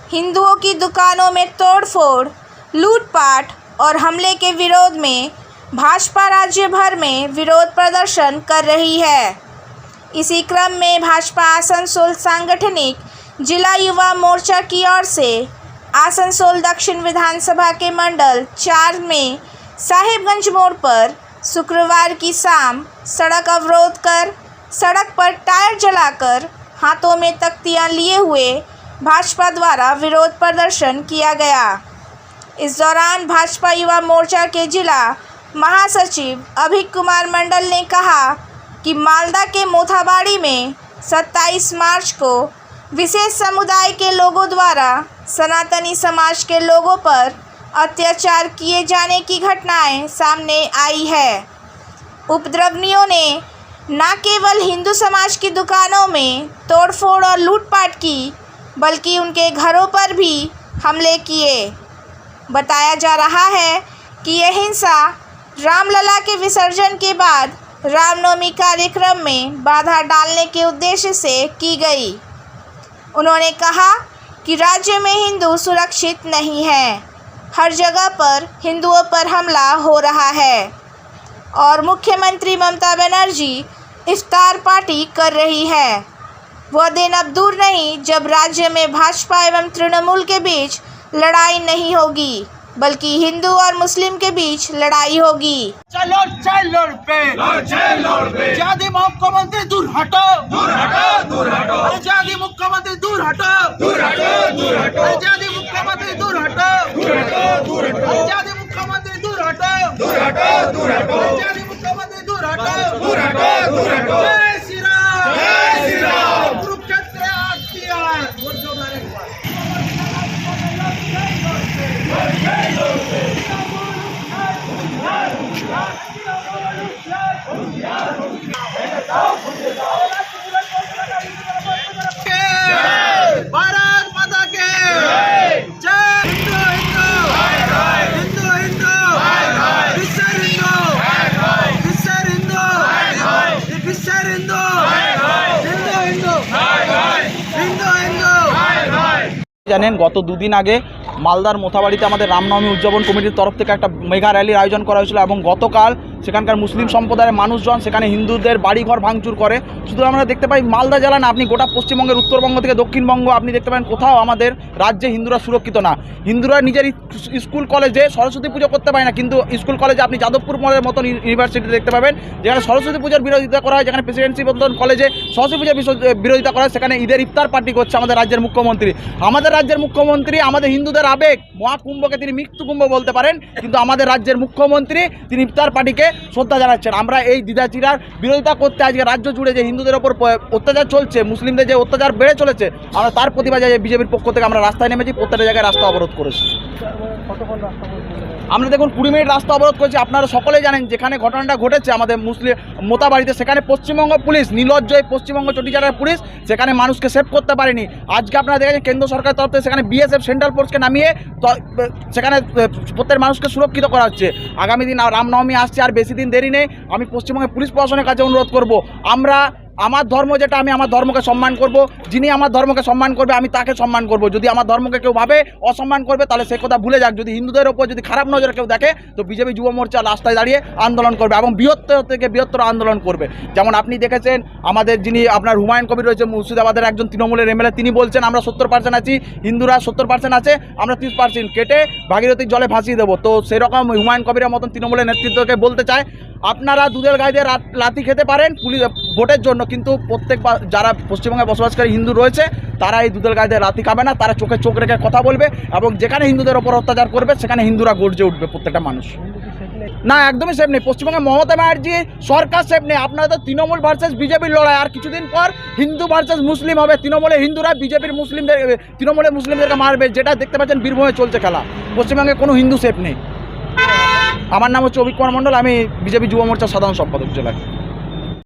हिंदुओं की दुकानों में तोड़फोड़, लूटपाट और हमले के विरोध में भाजपा राज्य भर में विरोध प्रदर्शन कर रही है। इसी क्रम में भाजपा आसनसोल सांगठनिक जिला युवा मोर्चा की ओर से आसनसोल दक्षिण विधानसभा के मंडल 4 में साहिबगंज मोड़ पर शुक्रवार की शाम सड़क अवरोध कर सड़क पर टायर जलाकर हाथों में तख्तियां लिए हुए भाजपा द्वारा विरोध प्रदर्शन किया गया। इस दौरान भाजपा युवा मोर्चा के जिला महासचिव अभिक कुमार मंडल ने कहा कि मालदा के मोथाबाड़ी में 27 मार्च को विशेष समुदाय के लोगों द्वारा सनातनी समाज के लोगों पर अत्याचार किए जाने की घटनाएं सामने आई है। उपद्रवियों ने न केवल हिंदू समाज की दुकानों में तोड़फोड़ और लूटपाट की, बल्कि उनके घरों पर भी हमले किए। बताया जा रहा है कि यह हिंसा रामलला के विसर्जन के बाद रामनवमी कार्यक्रम में बाधा डालने के उद्देश्य से की गई। उन्होंने कहा कि राज्य में हिंदू सुरक्षित नहीं है, हर जगह पर हिंदुओं पर हमला हो रहा है और मुख्यमंत्री ममता बनर्जी इफ्तार पार्टी कर रही है। वह दिन अब दूर नहीं जब राज्य में भाजपा एवं तृणमूल के बीच लड़ाई नहीं होगी, बल्कि हिंदू और मुस्लिम के बीच लड़ाई होगी। चलो जाति मुख्यमंत्री दूर हटो, जाति मुख्यमंत्री दूर हटो, जाति मुख्यमंत्री दूर हटो, जाति मुख्यमंत्री दूर हटो, जाति मुख्यमंत्री दूर हटो। जय श्री राम, कुरुक्षेत्र भारत माता के जय। हिंदू हिंदू हिंदू हिंदू किसर हिंदू किसर हिंदू किसर हिंदू हिंदू हिंदू हिंदू। জানেন গত দুদিন আগে মালদার মোথাবাড়িতে আমাদের রামনবমী উদযাপন কমিটির তরফ থেকে একটা মেগা র্যালির আয়োজন করা হয়েছিল এবং গতকাল সেখানকার মুসলিম সম্প্রদায়ের মানুষজন সেখানে হিন্দুদের বাড়িঘর ভাঙচুর করে। শুধু আমরা দেখতে পাই মালদা জেলা না, আপনি গোটা পশ্চিমবঙ্গের উত্তরবঙ্গ থেকে দক্ষিণবঙ্গ আপনি দেখতে পাবেন কোথাও আমাদের রাজ্যে হিন্দুরা সুরক্ষিত না। হিন্দুরা নিজের স্কুল কলেজে সরস্বতী পুজো করতে পারে না, কিন্তু স্কুল কলেজে আপনি যাদবপুর মলের মতন ইউনিভার্সিটি দেখতে পাবেন যেখানে সরস্বতী পুজোর বিরোধিতা করা হয়, যেখানে প্রেসিডেন্সি মতন কলেজে সরস্বতী পুজোর বিরোধিতা করা হয়, সেখানে ঈদের ইফতার পার্টি করছে আমাদের রাজ্যের মুখ্যমন্ত্রী। আমাদের রাজ্যের মুখ্যমন্ত্রী আমাদের হিন্দুদের আবেগ মহাকুম্ভকে তিনি মৃত্যুকুম্ভ বলতে পারেন, কিন্তু আমাদের রাজ্যের মুখ্যমন্ত্রী তিনি ইফতার পার্টিকে শ্রদ্ধা জানাচ্ছেন। আমরা এই দ্বিধাচিরার বিরোধিতা করতে আজকে রাজ্য জুড়ে যে হিন্দুদের ওপর অত্যাচার চলছে, মুসলিমদের যে অত্যাচার বেড়ে চলেছে, আমরা তার প্রতিবাদে বিজেপির পক্ষ থেকে আমরা রাস্তায় নেমেছি, প্রত্যেকটা জায়গায় রাস্তা অবরোধ করেছি। আমরা দেখুন 20 মিনিট রাস্তা অবরোধ করেছি। আপনারা সকলেই জানেন যেখানে ঘটনাটা ঘটেছে আমাদের মুসলিম মোতাবাড়িতে, সেখানে পশ্চিমবঙ্গ পুলিশ নির্লজ্জ, পশ্চিমবঙ্গ চটিচাটার পুলিশ সেখানে মানুষকে সেভ করতে পারেনি। আজকে আপনারা দেখেছেন কেন্দ্র সরকারের তরফ থেকে সেখানে বিএসএফ সেন্ট্রাল ফোর্সকে নামিয়ে সেখানে প্রত্যেক মানুষকে সুরক্ষিত করা হচ্ছে। আগামী দিন রামনবমী আসছে, আর বেশি দিন দেরি নেই। আমি পশ্চিমবঙ্গের পুলিশ প্রশাসনের কাছে অনুরোধ করব, আমরা আমার ধর্ম যেটা, আমি আমার ধর্মকে সম্মান করব, যিনি আমার ধর্মকে সম্মান করবে আমি তাকে সম্মান করব। যদি আমার ধর্মকে কেউ ভাবে অসম্মান করবে তাহলে সে কথা ভুলে যাক। যদি হিন্দুদের ওপর যদি খারাপ নজরে কেউ দেখে তো বিজেপি যুব মোর্চা রাস্তায় দাঁড়িয়ে আন্দোলন করবে এবং বৃহত্তর থেকে বৃহত্তর আন্দোলন করবে। যেমন আপনি দেখেছেন আমাদের যিনি আপনার হুমায়ুন কবির রয়েছে মুর্শিদাবাদের একজন তৃণমূলের এমএলএ, তিনি বলছেন আমরা 70% আছি, হিন্দুরা 70% আছে, আমরা 30% কেটে ভাগীরথীর জলে ভাসিয়ে দেবো। তো সেরকম হুমায়ুন কবিরের মতন তৃণমূলের নেতৃত্বকে বলতে চায় আপনারা দুধের গায়ে দিয়ে লাথি খেতে পারেন পুলিশ ভোটের জন্য, কিন্তু প্রত্যেক যারা পশ্চিমবঙ্গে বসবাসকারী হিন্দু রয়েছে তারা এই দুধের গায়ে দিয়ে লাথি খাবে না। তারা চোখে চোখ রেখে কথা বলবে এবং যেখানে হিন্দুদের ওপর অত্যাচার করবে সেখানে হিন্দুরা গর্জে উঠবে প্রত্যেকটা মানুষ। না, একদমই সেফ নেই পশ্চিমবঙ্গে। মমতা ব্যানার্জি সরকার সেফ নেই। আপনারা তো তৃণমূল ভার্সেস বিজেপির লড়াই, আর কিছুদিন পর হিন্দু ভার্সেস মুসলিম হবে। তৃণমূলের হিন্দুরা বিজেপির মুসলিমদের, তৃণমূলের মুসলিমদেরকে মারবে, যেটা দেখতে পাচ্ছেন বীরভূমে চলছে খেলা। পশ্চিমবঙ্গে কোনো হিন্দু সেফ নেই। আমার নাম হচ্ছে অভিক কুমার মণ্ডল, আমি বিজেপি যুব মোর্চার সাধারণ সম্পাদক জেলায়।